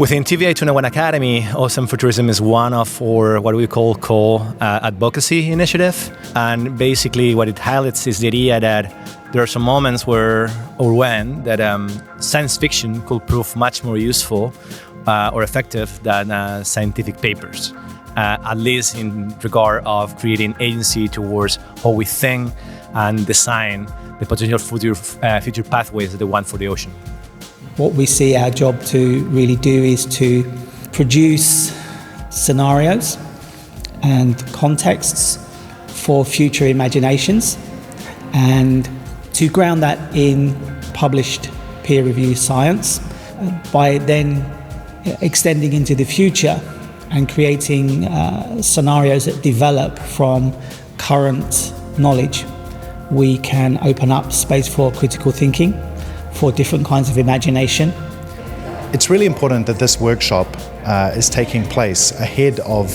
Within TVA 21 Academy, OcéanoFuturism is one of our what we call co-advocacy initiative. And basically what it highlights is the idea that there are some moments where or when that science fiction could prove much more useful or effective than scientific papers, at least in regard of creating agency towards how we think and design the potential future pathways that they want for the ocean. What we see our job to really do is to produce scenarios and contexts for future imaginations and to ground that in published peer-reviewed science by then extending into the future and creating scenarios that develop from current knowledge. We can open up space for critical thinking, for different kinds of imagination. It's really important that this workshop is taking place ahead of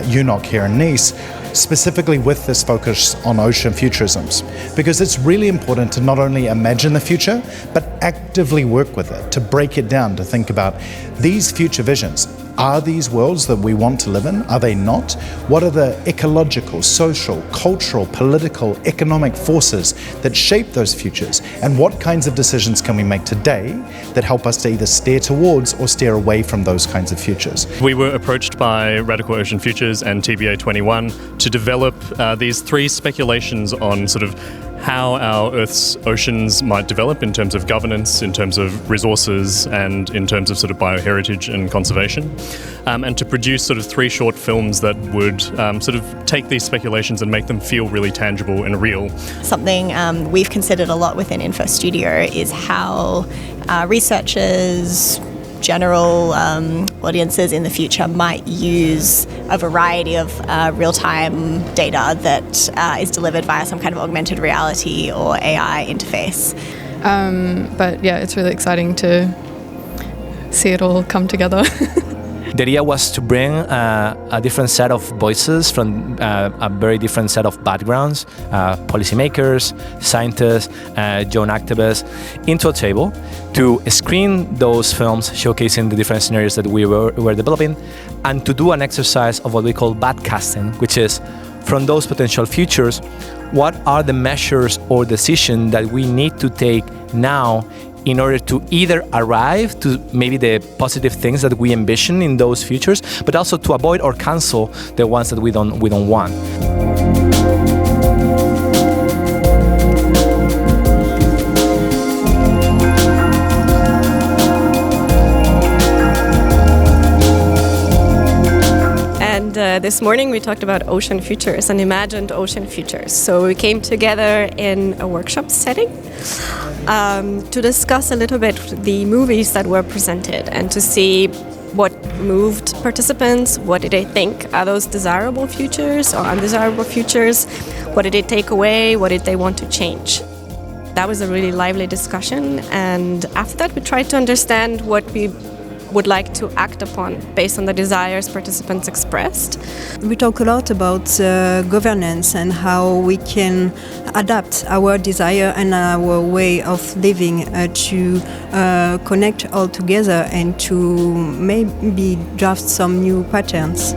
UNOC here in Nice, specifically with this focus on ocean futurisms, because it's really important to not only imagine the future, but actively work with it, to break it down, to think about these future visions. Are these worlds that we want to live in? Are they not? What are the ecological, social, cultural, political, economic forces that shape those futures? And what kinds of decisions can we make today that help us to either steer towards or steer away from those kinds of futures? We were approached by Radical Ocean Futures and TVA 21 to develop these three speculations on sort of how our Earth's oceans might develop in terms of governance, in terms of resources, and in terms of sort of bioheritage and conservation. And to produce sort of three short films that would sort of take these speculations and make them feel really tangible and real. Something we've considered a lot within Inferstudio is how researchers, general audiences in the future might use a variety of real-time data that is delivered via some kind of augmented reality or AI interface. But yeah, it's really exciting to see it all come together. The idea was to bring a different set of voices from a very different set of backgrounds, policymakers, scientists, young activists, into a table to screen those films showcasing the different scenarios that we were developing, and to do an exercise of what we call backcasting, which is from those potential futures, what are the measures or decisions that we need to take now in order to either arrive to maybe the positive things that we envision in those futures, but also to avoid or cancel the ones that we don't want. This morning we talked about ocean futures and imagined ocean futures. So we came together in a workshop setting to discuss a little bit the movies that were presented and to see what moved participants, what did they think, are those desirable futures or undesirable futures, what did it take away, what did they want to change. That was a really lively discussion, and after that we tried to understand what we would like to act upon based on the desires participants expressed. We talk a lot about governance and how we can adapt our desire and our way of living to connect all together and to maybe draft some new patterns.